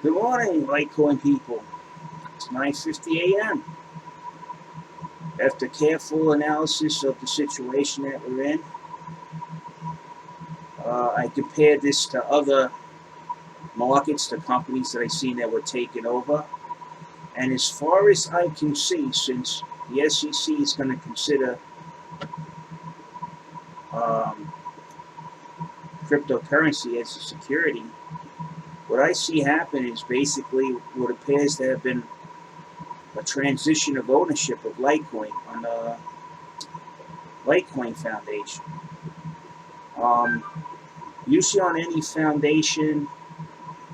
Good morning, Litecoin people. It's 9:50 a.m. After careful analysis of the situation that we're in, I compared this to other markets, the companies that I've seen that were taken over. And as far as I can see, since the SEC is going to consider um, cryptocurrency as a security, what I see happen is basically what appears to have been a transition of ownership of Litecoin on the Litecoin Foundation. Usually on any foundation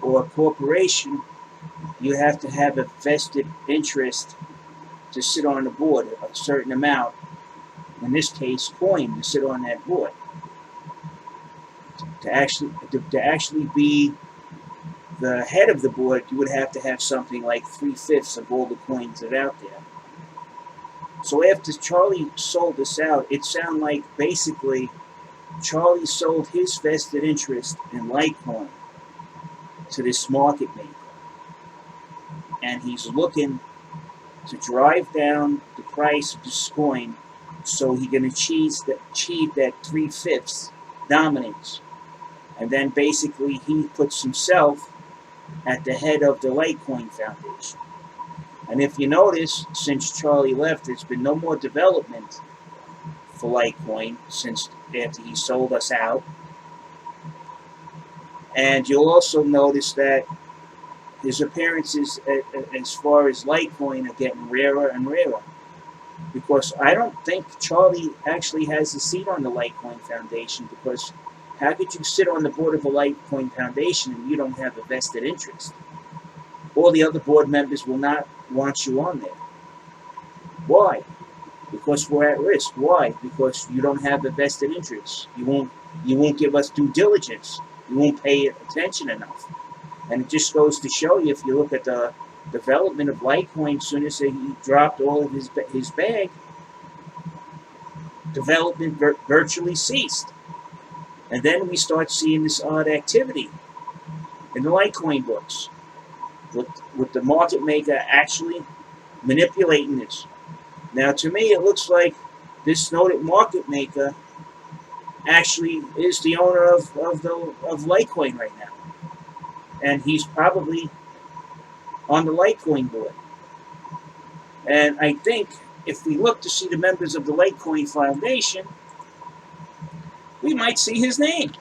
or corporation, you have to have a vested interest to sit on the board, a certain amount, in this case coin, to sit on that board. To actually be the head of the board, you would have to have something like 3/5 of all the coins that are out there. So after Charlie sold this out, it sounded like basically Charlie sold his vested interest in Litecoin to this market maker. And he's looking to drive down the price of this coin so he can achieve that 3/5 dominance. And then basically he puts himself at the head of the Litecoin Foundation. And if you notice, since Charlie left, there's been no more development for Litecoin since after he sold us out. And you'll also notice that his appearances as far as Litecoin are getting rarer and rarer. Because I don't think Charlie actually has a seat on the Litecoin Foundation, because how could you sit on the board of a Litecoin Foundation and you don't have a vested interest? All the other board members will not want you on there. Why? Because we're at risk. Why? Because you don't have a vested interest. You won't give us due diligence. You won't pay attention enough. And it just goes to show you, if you look at the development of Litecoin, as soon as he dropped all of his bag, development virtually ceased. And then we start seeing this odd activity in the Litecoin books, with the market maker actually manipulating this. Now, to me, it looks like this noted market maker actually is the owner of Litecoin right now. And he's probably on the Litecoin board. And I think if we look to see the members of the Litecoin Foundation, we might see his name.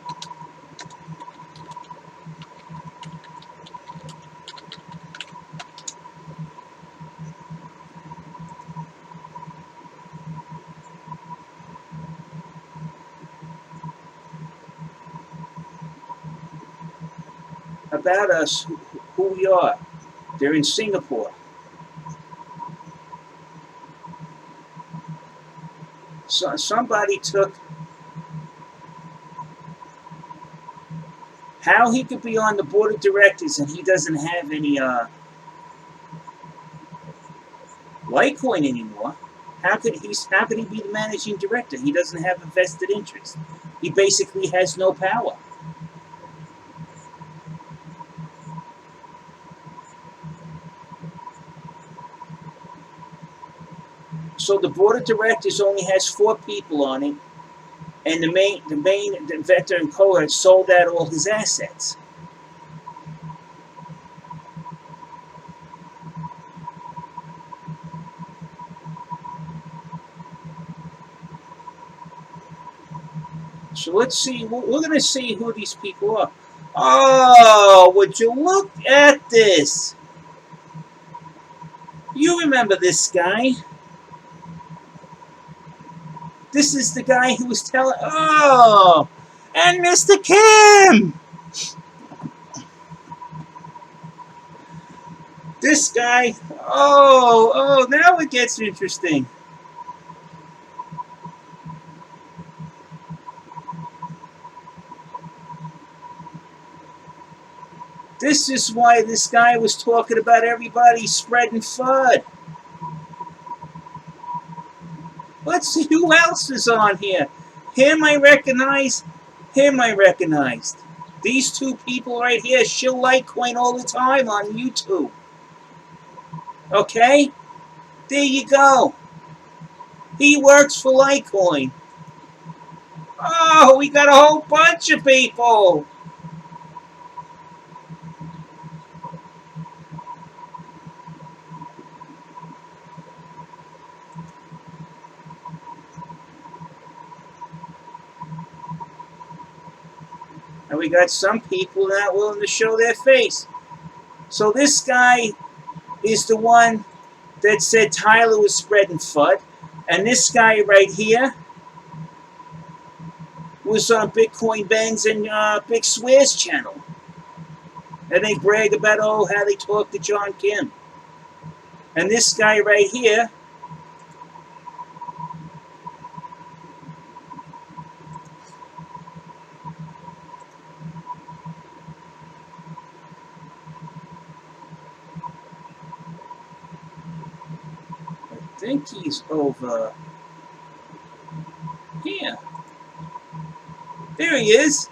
About us, who we are. They're in Singapore. So somebody took how he could be on the board of directors and he doesn't have any Litecoin anymore. How could he be the managing director? He doesn't have a vested interest. He basically has no power. So the board of directors only has 4 people on it, and the investor and co-head sold out all his assets. So let's see. We're going to see who these people are. Oh, would you look at this? You remember this guy? This is the guy who was telling. Oh, and Mr. Kim. This guy. Oh, now it gets interesting. This is why this guy was talking about everybody spreading FUD. Let's see who else is on here. Him I recognized. Him I recognized. These two people right here shill Litecoin all the time on YouTube. Okay? There you go. He works for Litecoin. Oh, we got a whole bunch of people. And we got some people not willing to show their face. So this guy is the one that said Tyler was spreading FUD. And this guy right here was on Bitcoin Ben's and Big Swear's channel. And they brag about, oh, how they talk to John Kim. And this guy right here I think he's over here. There he is.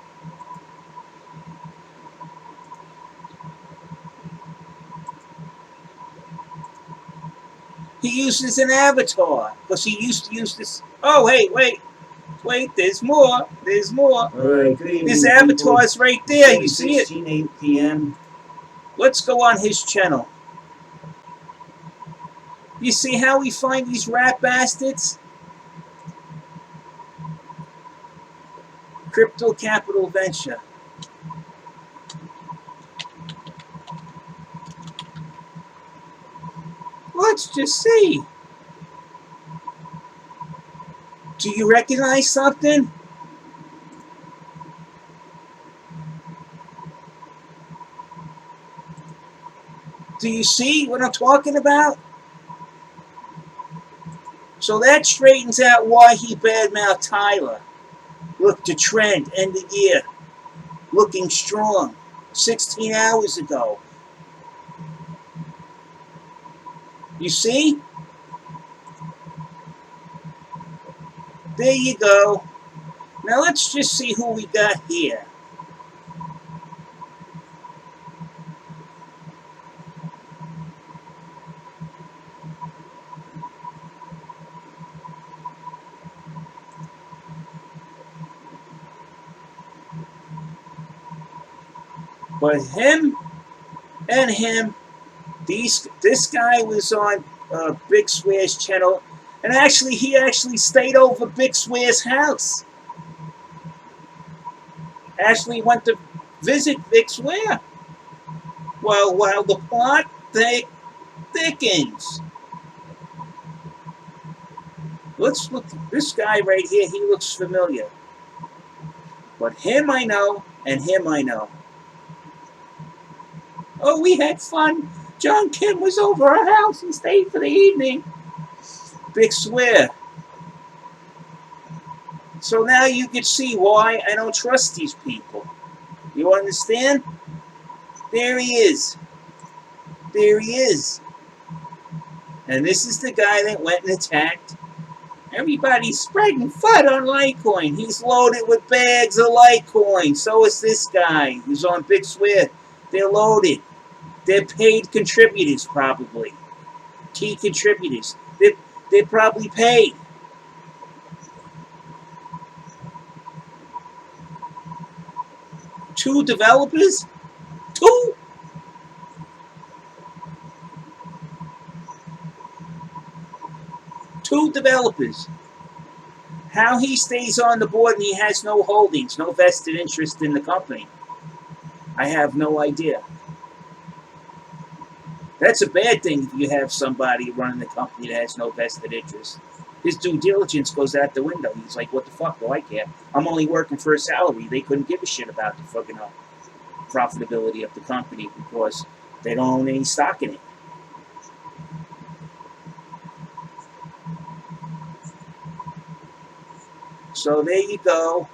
He uses an avatar because he used to use this. Oh, hey, wait, there's more. There's more. All right, good evening. His avatar's right there. You see it? 8 p.m. Let's go on his channel. You see how we find these rat bastards? Crypto Capital Venture. Let's just see. Do you recognize something? Do you see what I'm talking about? So that straightens out why he badmouthed Tyler. Look, the trend, end of year. Looking strong. 16 hours ago. You see? There you go. Now let's just see who we got here. But him and him, this guy was on Big Swear's channel, and he actually stayed over Big Swear's house. Actually went to visit Big Swear. While the plot thickens. Let's look at this guy right here. He looks familiar. But him I know, and him I know. Oh, we had fun. John Kim was over our house and stayed for the evening. Big Swear. So now you can see why I don't trust these people. You understand? There he is. There he is. And this is the guy that went and attacked. Everybody's spreading FUD on Litecoin. He's loaded with bags of Litecoin. So is this guy who's on Big Swear. They're loaded. They're paid contributors, probably. Key contributors. They're probably paid. Two developers? Two? Two developers. How he stays on the board and he has no holdings, no vested interest in the company, I have no idea. That's a bad thing if you have somebody running the company that has no vested interest. His due diligence goes out the window. He's like, what the fuck do I care? I'm only working for a salary. They couldn't give a shit about the fucking profitability of the company because they don't own any stock in it. So there you go.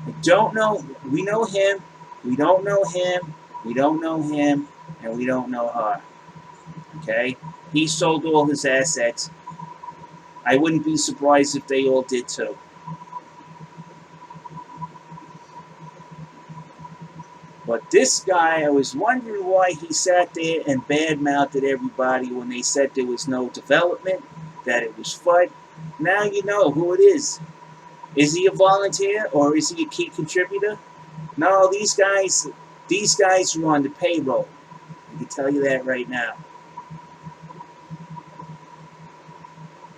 I don't know. We know him. We don't know him. We don't know him. And we don't know her. Okay? He sold all his assets. I wouldn't be surprised if they all did too. But this guy, I was wondering why he sat there and badmouthed everybody when they said there was no development, that it was FUD. Now you know who it is. Is he a volunteer or is he a key contributor? No, these guys are on the payroll. I can tell you that right now.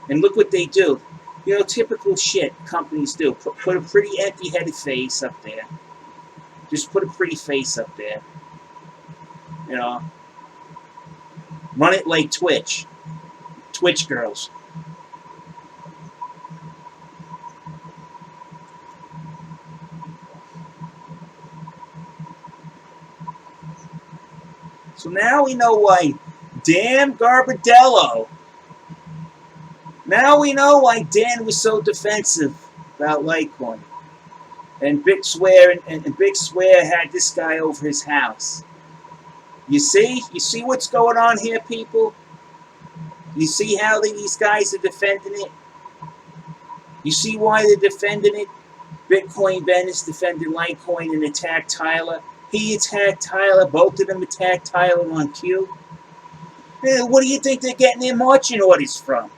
And look what they do. You know, typical shit companies do. Put a pretty empty-headed face up there. Just put a pretty face up there. You know, run it like Twitch. Twitch girls. So now we know why Dan Garbadello. Now we know why Dan was so defensive about Litecoin. And Beck swear had this guy over his house. You see what's going on here, people? You see how these guys are defending it? You see why they're defending it? Bitcoin Ben is defending Litecoin and attacked Tyler. He attacked Tyler. Both of them attacked Tyler on Q. What do you think they're getting their marching orders from?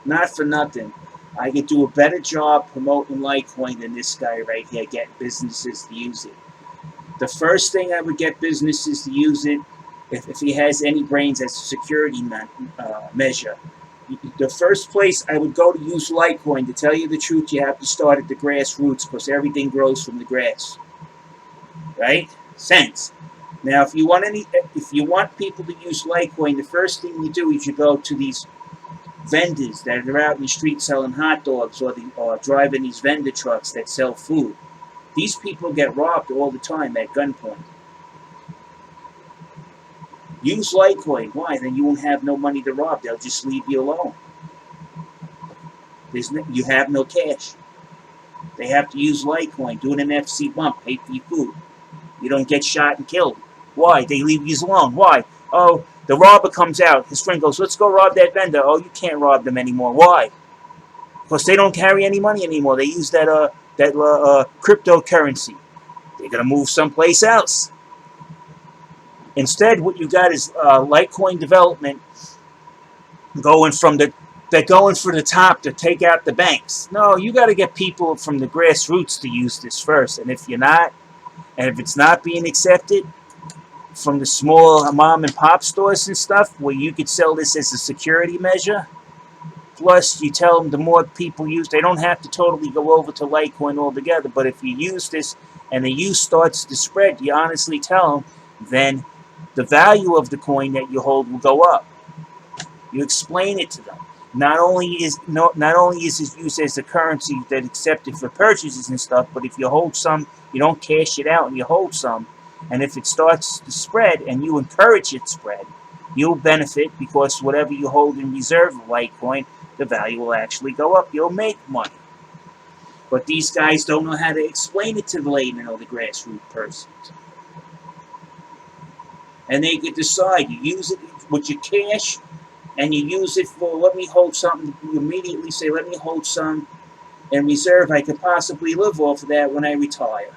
Not for nothing. I could do a better job promoting Litecoin than this guy right here, getting businesses to use it. The first thing I would get businesses to use it, if he has any brains, as a security measure. The first place I would go to use Litecoin, to tell you the truth, you have to start at the grassroots because everything grows from the grass. Right? Sense. Now, if you want people to use Litecoin, the first thing you do is you go to these vendors that are out in the street selling hot dogs or driving these vendor trucks that sell food. These people get robbed all the time at gunpoint. Use Litecoin. Why? Then you won't have no money to rob. They'll just leave you alone. You have no cash. They have to use Litecoin. Do an NFC bump. Pay for your food. You don't get shot and killed. Why? They leave you alone. Why? Oh, the robber comes out. His friend goes, let's go rob that vendor. Oh, you can't rob them anymore. Why? Because they don't carry any money anymore. They use that cryptocurrency. They're going to move someplace else. Instead, what you got is Litecoin development going from they're going for the top to take out the banks. No, you got to get people from the grassroots to use this first. And if it's not being accepted from the small mom and pop stores and stuff, where you could sell this as a security measure, plus you tell them the more people use, they don't have to totally go over to Litecoin altogether. But if you use this and the use starts to spread, you honestly tell them, then the value of the coin that you hold will go up. You explain it to them. Not only is it used as a currency that's accepted for purchases and stuff, but if you hold some, you don't cash it out and you hold some, and if it starts to spread and you encourage it to spread, you'll benefit because whatever you hold in reserve of Litecoin, the value will actually go up. You'll make money. But these guys don't know how to explain it to the layman or the grassroots persons. And they could decide, you use it with your cash, and you use it for, let me hold something. You immediately say, let me hold some in reserve. I could possibly live off of that when I retire.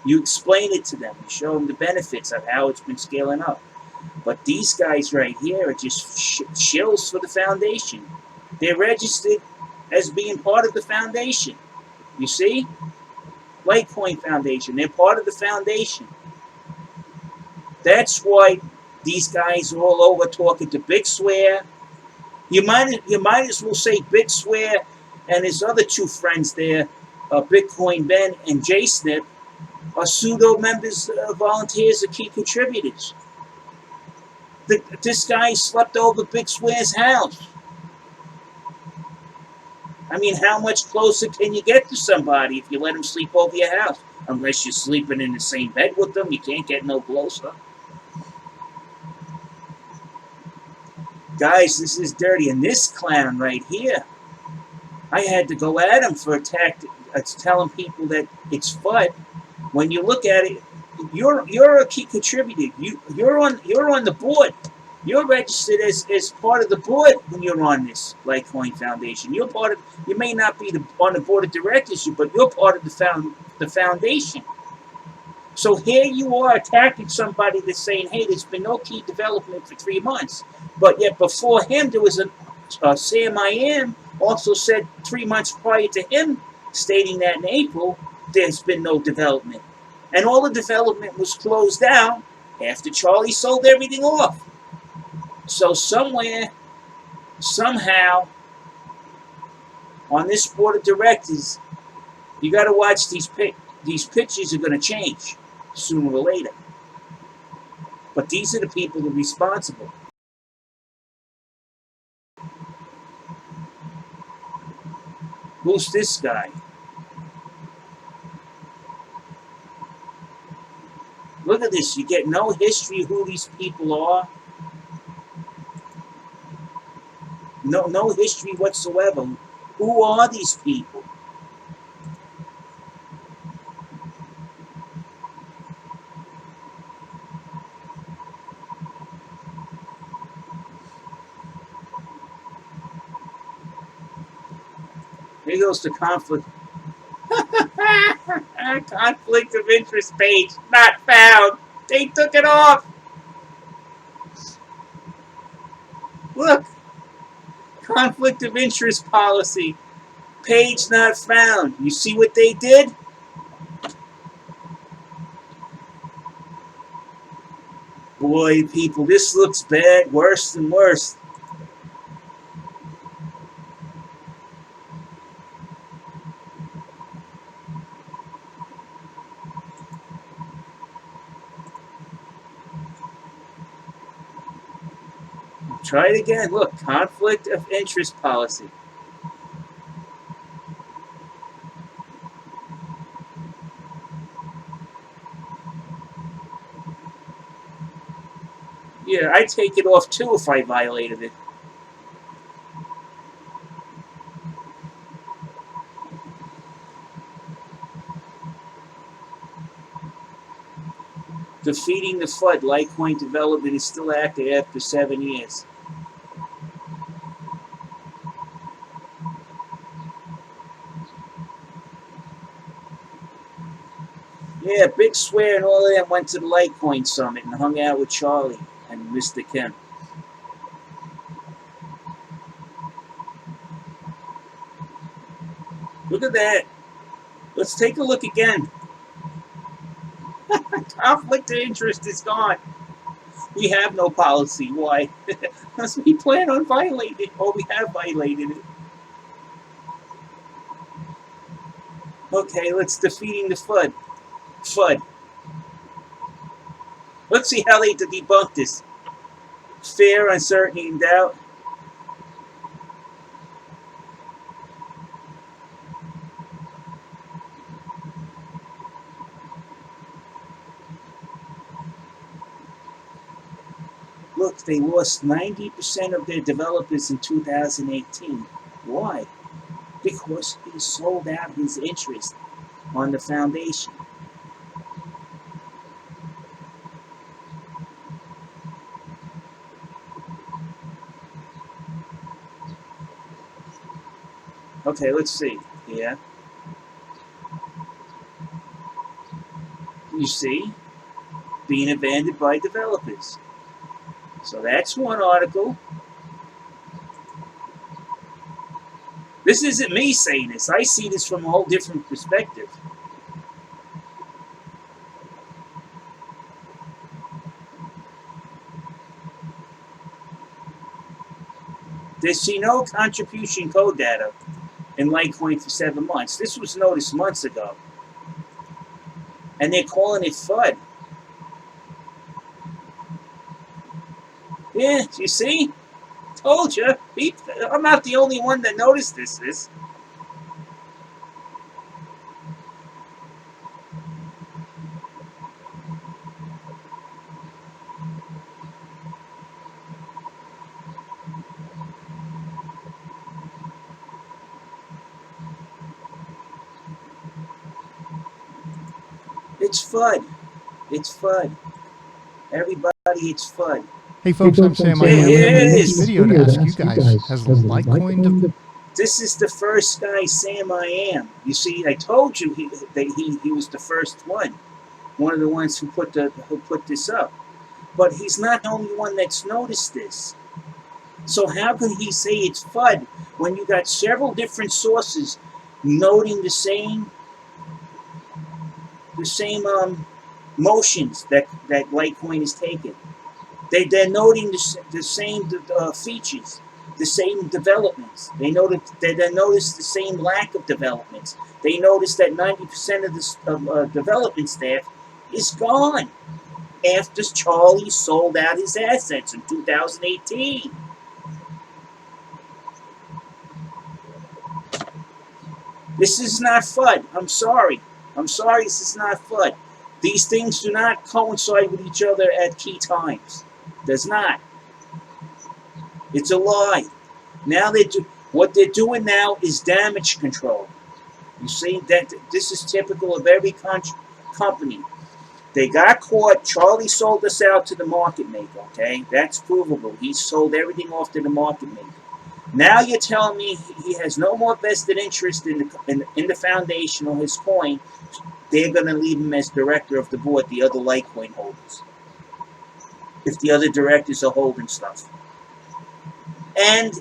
You explain it to them. You show them the benefits of how it's been scaling up. But these guys right here are just shills for the foundation. They're registered as being part of the foundation. You see? Litecoin Foundation. They're part of the foundation. That's why these guys are all over talking to Big Swear. You might as well say Big Swear and his other two friends there, Bitcoin Ben and JSnip, are pseudo members, volunteers, or key contributors. This guy slept over Big Swear's house. I mean, how much closer can you get to somebody if you let him sleep over your house? Unless you're sleeping in the same bed with them, you can't get no closer. Guys, this is dirty. And this clown right here, I had to go at him for telling people that it's FUD. When you look at it, you're a key contributor. You're on the board. You're registered as part of the board when you're on this Litecoin Foundation. You're part of. You may not be on the board of directors, but you're part of the foundation. So here you are attacking somebody that's saying, "Hey, there's been no key development for 3 months," but yet before him there was Sam I Am also said 3 months prior to him stating that in April there's been no development, and all the development was closed down after Charlie sold everything off. So somewhere, somehow, on this board of directors, you got to watch these pitches are going to change sooner or later. But these are the people that are responsible. Who's this guy? Look at this. You get no history of who these people are. No history whatsoever. Who are these people? Here goes the conflict. Conflict of interest page not found. They took it off. Look. Conflict of interest policy. Page not found. You see what they did? Boy, people, this looks bad. Worse than worse. Try it again. Look, conflict of interest policy. Yeah, I'd take it off too if I violated it. Defeating the FUD. Litecoin development is still active after 7 years. Yeah, Big Swear and all of them went to the Litecoin Summit and hung out with Charlie and Mr. Kim. Look at that. Let's take a look again. Conflict of interest is gone. We have no policy. Why? Because we plan on violating it, or we have violated it. Okay, let's defeating the FUD. FUD. Let's see how they debunk this. Fear, uncertainty, and doubt. Look, they lost 90% of their developers in 2018. Why? Because he sold out his interest on the foundation. Okay, let's see. Yeah. You see? Being abandoned by developers. So that's one article. This isn't me saying this. I see this from a whole different perspective. There's no contribution code data in Litecoin for 7 months. This was noticed months ago. And they're calling it FUD. Yeah, you see? Told you. I'm not the only one that noticed this. It's FUD. It's FUD. Everybody, it's FUD. Hey folks, I'm Sam. I Here am it making is. this video to ask you guys, has Litecoin This is the first guy, Sam I am. You see, I told you he was the first one of the ones who put this up. But he's not the only one that's noticed this. So how can he say it's FUD when you got several different sources noting the same motions that Litecoin is taking? They're noting the same features, the same developments. They notice the same lack of developments. They notice that 90% of the development staff is gone after Charlie sold out his assets in 2018. This is not FUD. I'm sorry. This is not FUD. These things do not coincide with each other at key times. Does not. It's a lie. Now what they're doing now is damage control. You see that this is typical of every company. They got caught. Charlie sold us out to the market maker. Okay, that's provable. He sold everything off to the market maker. Now you're telling me he has no more vested interest in the foundation or his coin. They're going to leave him as director of the board, the other Litecoin holders, if the other directors are holding stuff. And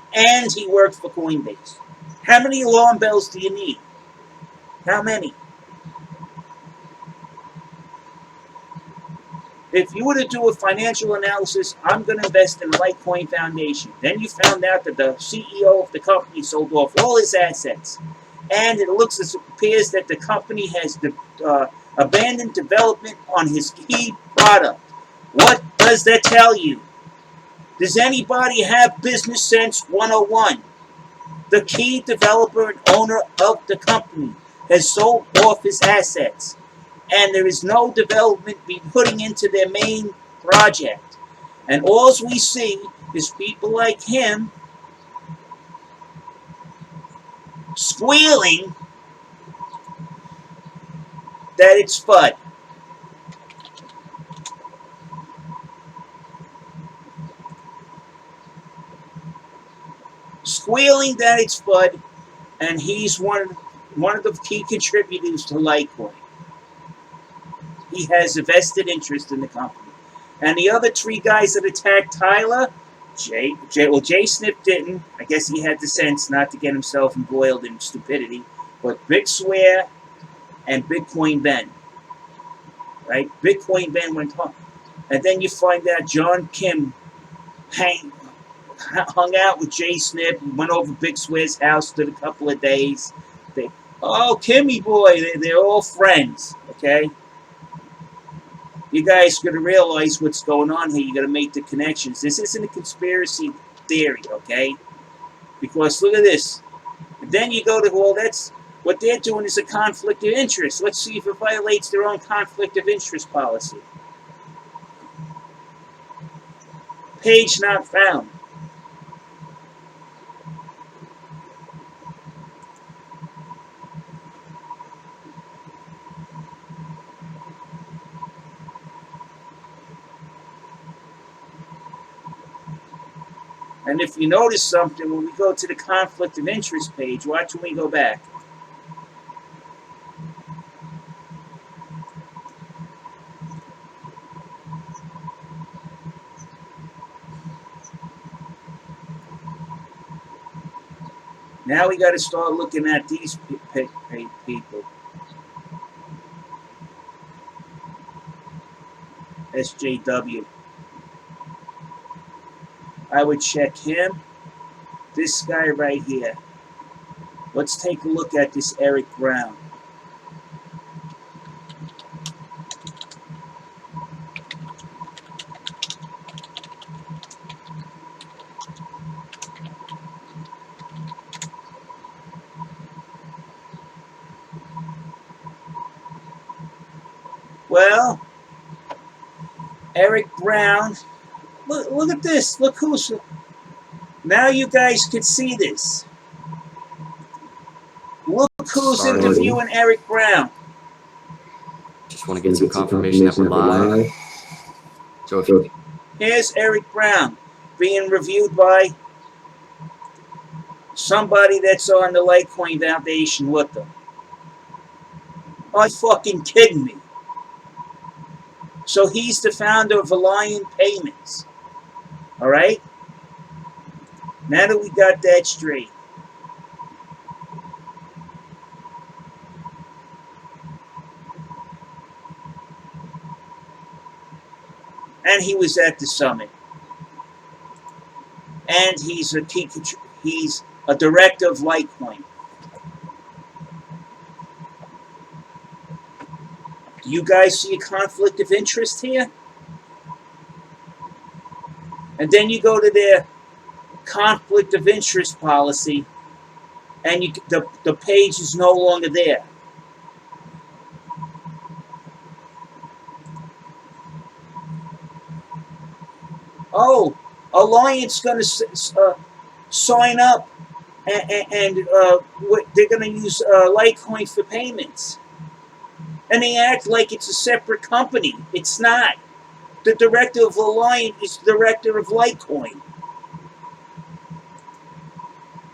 he worked for Coinbase. How many alarm bells do you need? How many? If you were to do a financial analysis, I'm going to invest in the Litecoin Foundation. Then you found out that the CEO of the company sold off all his assets. And it appears that the company has abandoned development on his key product. What does that tell you? Does anybody have Business Sense 101? The key developer and owner of the company has sold off his assets, and there is no development being putting into their main project. And all we see is people like him squealing that it's FUD. Squealing that it's FUD, and he's one of the key contributors to Litecoin. He has a vested interest in the company. And the other three guys that attacked Tyler, Jay Snip didn't. I guess he had the sense not to get himself embroiled in stupidity. But Big Swear and Bitcoin Ben. Right? Bitcoin Ben went on. And then you find out John Kim hung out with Jay Snip, went over Big Swear's house, did a couple of days. Kimmy boy, they're all friends, okay? You guys got to realize what's going on here. You got to make the connections. This isn't a conspiracy theory, okay? Because look at this. And then you go to, well, that's what they're doing is a conflict of interest. Let's see if it violates their own conflict of interest policy. Page not found. And if you notice something, when we go to the conflict of interest page, watch when we go back. Now we got to start looking at these people. SJW. I would check him. This guy right here. Let's take a look at this Eric Brown. Well, Eric Brown. Look at this. Look who's. Now you guys can see this. Look who's interviewing Eric Brown. Just want to get some confirmation that we're live. So if you Here's Eric Brown being reviewed by somebody that's on the Litecoin Foundation with them. Are you fucking kidding me? So he's the founder of Alliant Payments. All right? Now that we got that straight. And he was at the summit. And he's a director of Litecoin. Do you guys see a conflict of interest here? And then you go to their conflict of interest policy, and the page is no longer there. Oh, Alliant's going to sign up, and they're going to use Litecoin for payments. And they act like it's a separate company. It's not. The director of Alliant is the director of Litecoin.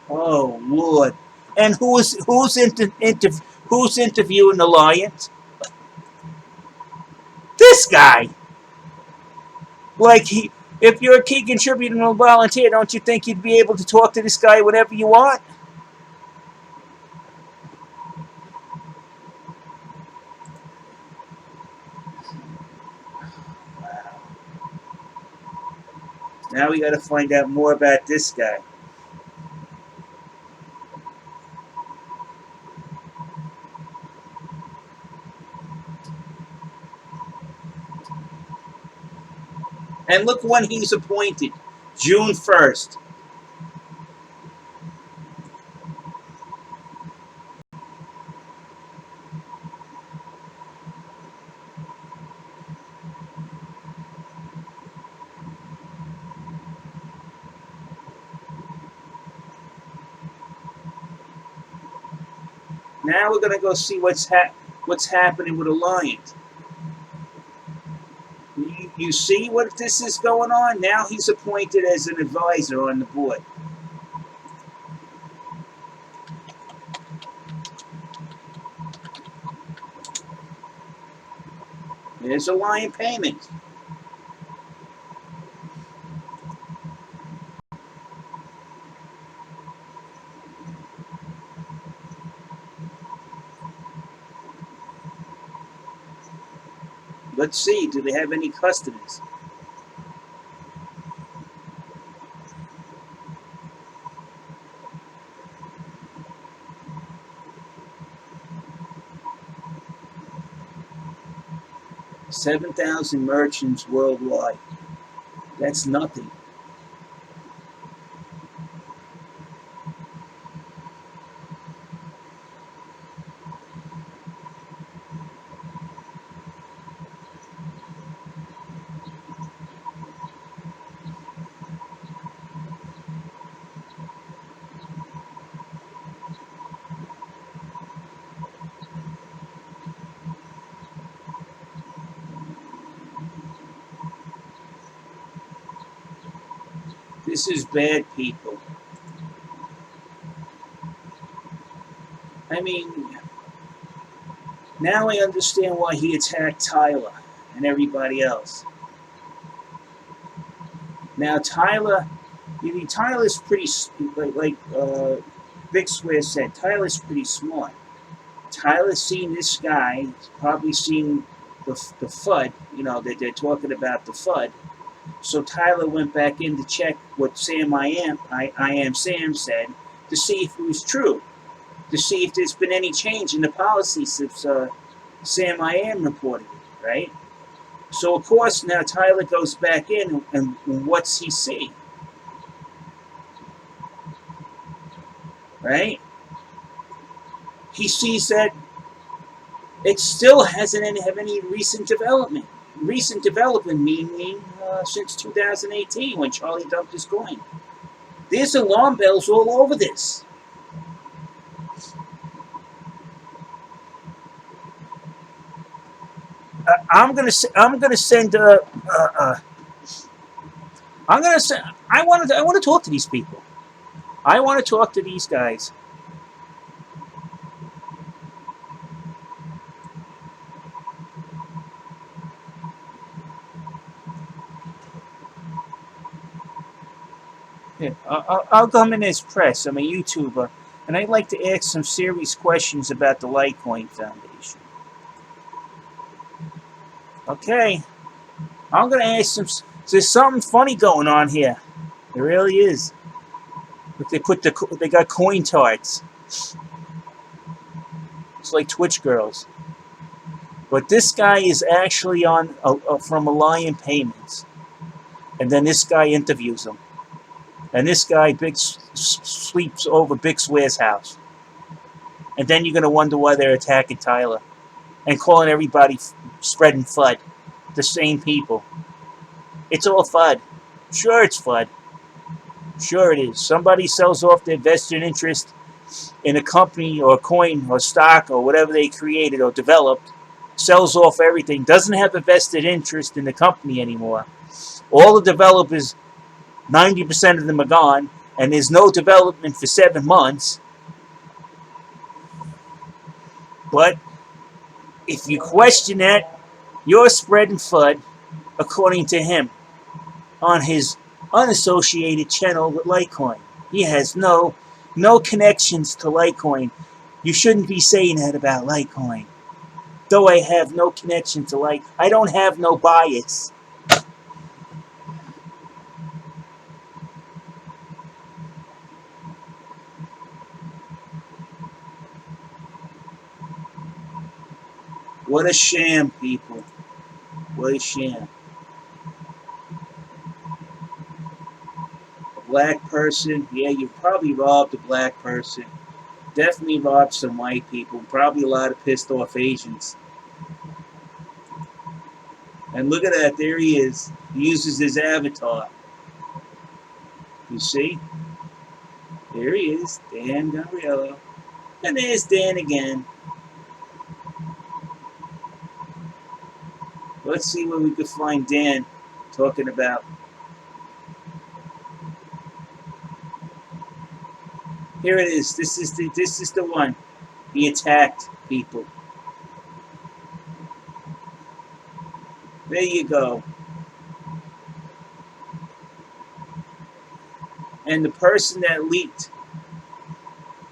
Oh, Lord. And who's interviewing Alliant? This guy. Like, if you're a key contributor and a volunteer, don't you think you'd be able to talk to this guy whenever you want? Wow. Now we got to find out more about this guy. And look when he's appointed. June 1st. Now we're going to go see what's happening with Alliant. You see what this is going on? Now he's appointed as an advisor on the board. There's Alliant Payments. Let's see, do they have any customers? $7,000 merchants worldwide. That's nothing. This is bad, people. I mean, now I understand why he attacked Tyler and everybody else. Now Tyler's pretty, like Vic Square said, Tyler's pretty smart. Tyler's seen this guy, probably seen the FUD, that they're talking about the FUD. So Tyler went back in to check what I am Sam said, to see if it was true, to see if there's been any change in the policy since Sam I am reported it, right? So of course now Tyler goes back in, and what's he see? Right? He sees that it still hasn't have any recent development. Recent development meaning since 2018 when Charlie dumped his coin. There's alarm bells all over this. I'm gonna send I'm gonna say I want to talk to these people. I want to talk to these guys. Yeah, I'll come in as press. I'm a YouTuber, and I'd like to ask some serious questions about the Litecoin Foundation. Okay, I'm gonna ask some. There's something funny going on here. There really is. Look, they got coin tarts. It's like Twitch girls. But this guy is actually on from Alliant Payments, and then this guy interviews him, and this guy sweeps over Big Swear's house, and then you're gonna wonder why they're attacking Tyler and calling everybody spreading FUD, the same people. It's all FUD. Sure, it's FUD. Sure, it is. Somebody sells off their vested interest in a company or a coin or stock or whatever they created or developed, sells off everything, doesn't have a vested interest in the company anymore. All the developers, 90% of them are gone, and there's no development for 7 months. But if you question that, you're spreading FUD, according to him, on his unassociated channel with Litecoin. He has no connections to Litecoin. You shouldn't be saying that about Litecoin. Though I have no connection to Litecoin, I don't have no bias. What a sham, people. What a sham. A black person, yeah, you probably robbed a black person. Definitely robbed some white people. Probably a lot of pissed off Asians. And look at that, there he is. He uses his avatar. You see? There he is, Dan Gabriello. And there's Dan again. Let's see where we could find Dan talking about. Here it is. This is the one. He attacked people. There you go. And the person that leaked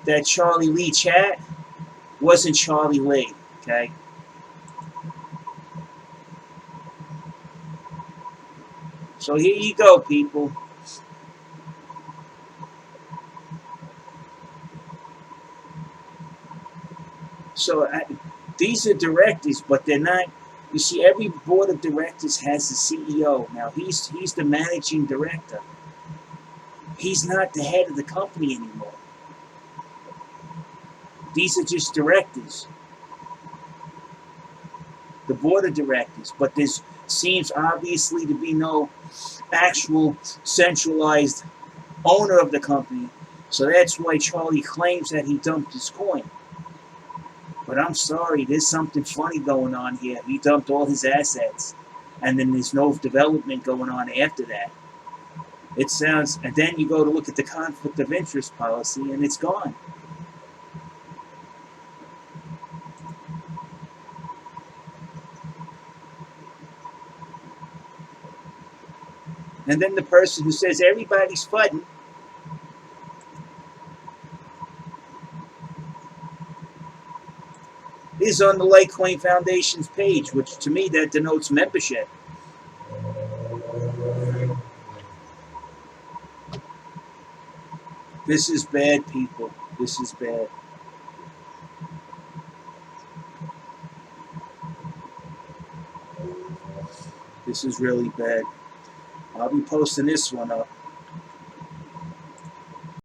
that Charlie Lee chat wasn't Charlie Lee, okay? So here you go, people. So these are directors, but they're not. You see, every board of directors has a CEO. Now he's the managing director. He's not the head of the company anymore. These are just directors. The board of directors, but there seems obviously to be no actual centralized owner of the company. So that's why Charlie claims that he dumped his coin. But I'm sorry, there's something funny going on here. He dumped all his assets, and then there's no development going on after that. It sounds, and then you go to look at the conflict of interest policy, and it's gone. And then the person who says everybody's FUDing is on the Litecoin Foundation's page, which to me that denotes membership. This is bad, people. This is bad. This is really bad. I'll be posting this one up.